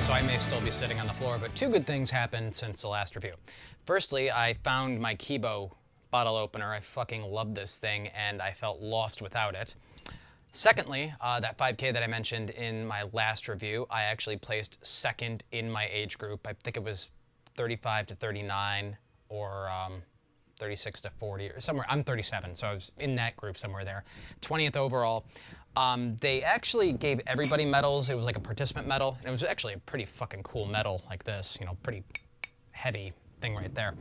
Okay, so I may still be sitting on the floor, but two good things happened since the last review. Firstly, I found my Kibo bottle opener. I fucking love this thing, and I felt lost without it. Secondly, that 5K that I mentioned in my last review, I actually placed second in my age group. I think it was 35 to 39 or 36 to 40 or somewhere. I'm 37, so I was in that group somewhere there. 20th overall. They actually gave everybody medals. It was like a participant medal, and it was actually a pretty fucking cool medal like this, you know, pretty heavy thing right there.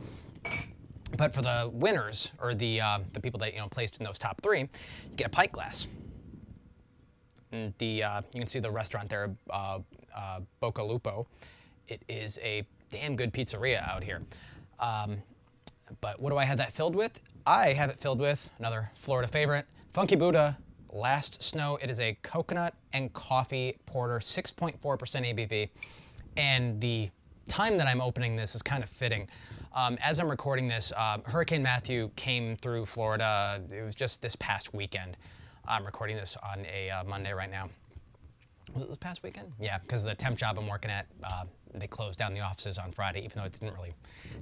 But for the winners, or the people that, you know, placed in those top three, you get a pint glass. And you can see the restaurant there, Boca Lupo. It is a damn good pizzeria out here. But what do I have that filled with? I have it filled with another Florida favorite, Funky Buddha Last Snow. It is a coconut and coffee porter, 6.4% ABV. And the time that I'm opening this is kind of fitting. As I'm recording this, Hurricane Matthew came through Florida. It was just this past weekend. I'm recording this on a Monday right now. Was it this past weekend? Yeah, because the temp job I'm working at, they closed down the offices on Friday, even though it didn't really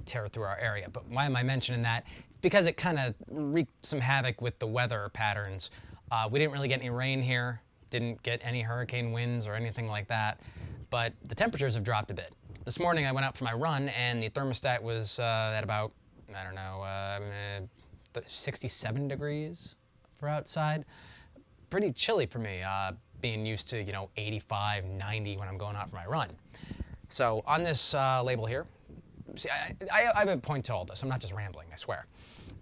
tear through our area. But why am I mentioning that? It's because it kind of wreaked some havoc with the weather patterns. We didn't really get any rain here, didn't get any hurricane winds or anything like that, but the temperatures have dropped a bit. This morning I went out for my run and the thermostat was at about, I don't know, 67 degrees for outside. Pretty chilly for me, being used to, you know, 85, 90 when I'm going out for my run. So on this label here, see, I have a point to all this. I'm not just rambling, I swear.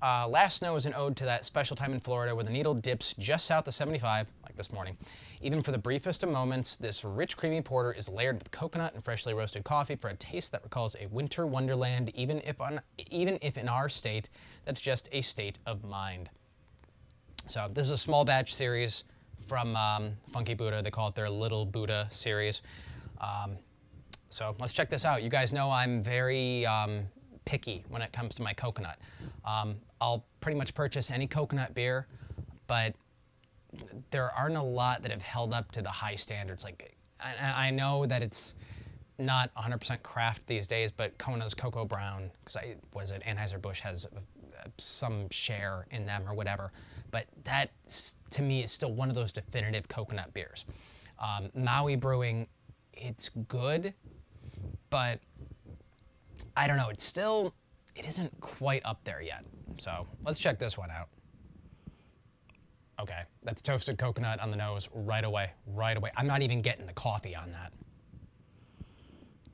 Last Snow is an ode to that special time in Florida where the needle dips just south of 75, like this morning. Even for the briefest of moments, this rich, creamy porter is layered with coconut and freshly roasted coffee for a taste that recalls a winter wonderland, even if in our state, that's just a state of mind. So this is a small batch series from Funky Buddha. They call it their Little Buddha series. So let's check this out. You guys know I'm very picky when it comes to my coconut. I'll pretty much purchase any coconut beer, but there aren't a lot that have held up to the high standards. Like, I know that it's not 100% craft these days, but Kona's Cocoa Brown, because what is it, Anheuser-Busch has some share in them or whatever. But that, to me, is still one of those definitive coconut beers. Maui Brewing, it's good, but I don't know, it isn't quite up there yet. So let's check this one out. Okay, that's toasted coconut on the nose right away, right away. I'm not even getting the coffee on that.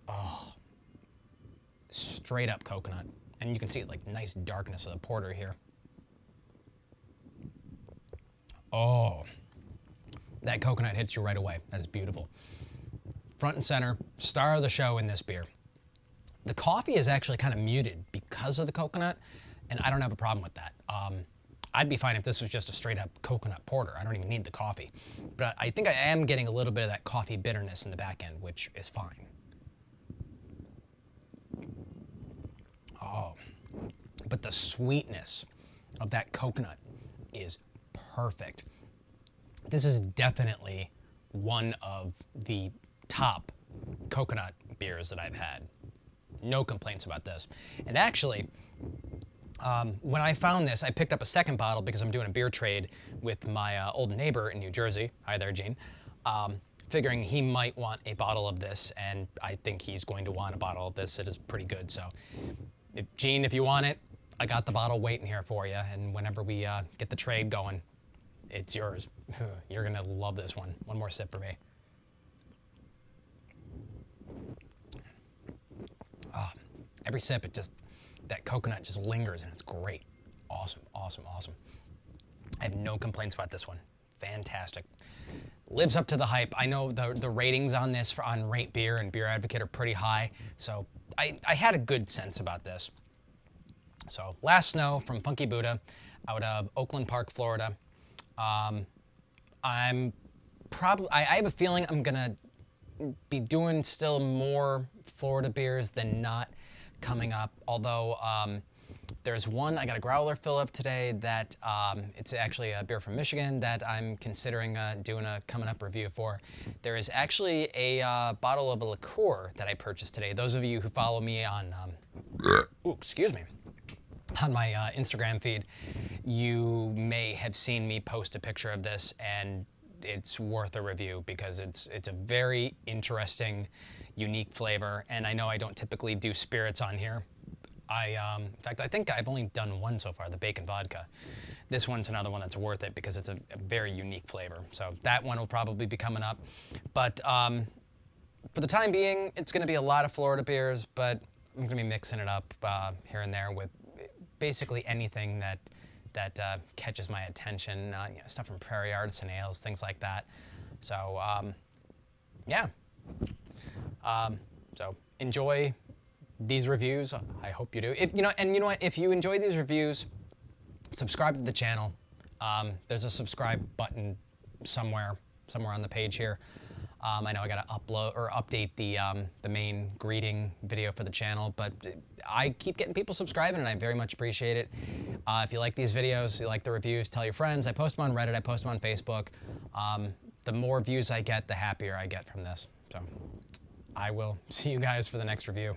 Oh, straight up coconut. And you can see like nice darkness of the porter here. Oh, that coconut hits you right away. That is beautiful. Front and center, star of the show in this beer. The coffee is actually kind of muted because of the coconut, and I don't have a problem with that. I'd be fine if this was just a straight up coconut porter. I don't even need the coffee. But I think I am getting a little bit of that coffee bitterness in the back end, which is fine. Oh, but the sweetness of that coconut is perfect. This is definitely one of the top coconut beers that I've had. No complaints about this. And actually, when I found this, I picked up a second bottle because I'm doing a beer trade with my old neighbor in New Jersey. Hi there, Gene. Figuring he might want a bottle of this, and I think he's going to want a bottle of this. It is pretty good. So, Gene, if you want it, I got the bottle waiting here for you. And whenever we get the trade going, it's yours. You're going to love this one. One more sip for me. Every sip, that coconut just lingers, and it's great. Awesome, awesome, awesome. I have no complaints about this one. Fantastic. Lives up to the hype. I know the ratings on this on Rate Beer and Beer Advocate are pretty high, so I had a good sense about this. So, Last Snow from Funky Buddha out of Oakland Park, Florida. I have a feeling I'm gonna be doing still more Florida beers than not coming up, although There's one, I got a growler fill up today that it's actually a beer from Michigan that I'm considering doing a coming up review for. There is actually a bottle of a liqueur that I purchased today. Those of you who follow me on, excuse me, on my Instagram feed, you may have seen me post a picture of this, and it's worth a review because it's a very interesting, unique flavor. And I know I don't typically do spirits on here. In fact, I think I've only done one so far, the bacon vodka. This one's another one that's worth it because it's a very unique flavor. So that one will probably be coming up. But for the time being, it's going to be a lot of Florida beers, but I'm going to be mixing it up here and there with basically anything that catches my attention. Stuff from Prairie Artisan Ales, things like that. So yeah. So enjoy these reviews. I hope you do. And you know what? If you enjoy these reviews, subscribe to the channel. There's a subscribe button somewhere on the page here. I know I got to update the main greeting video for the channel, but I keep getting people subscribing, and I very much appreciate it. If you like these videos, you like the reviews, tell your friends. I post them on Reddit. I post them on Facebook. The more views I get, the happier I get from this. So I will see you guys for the next review.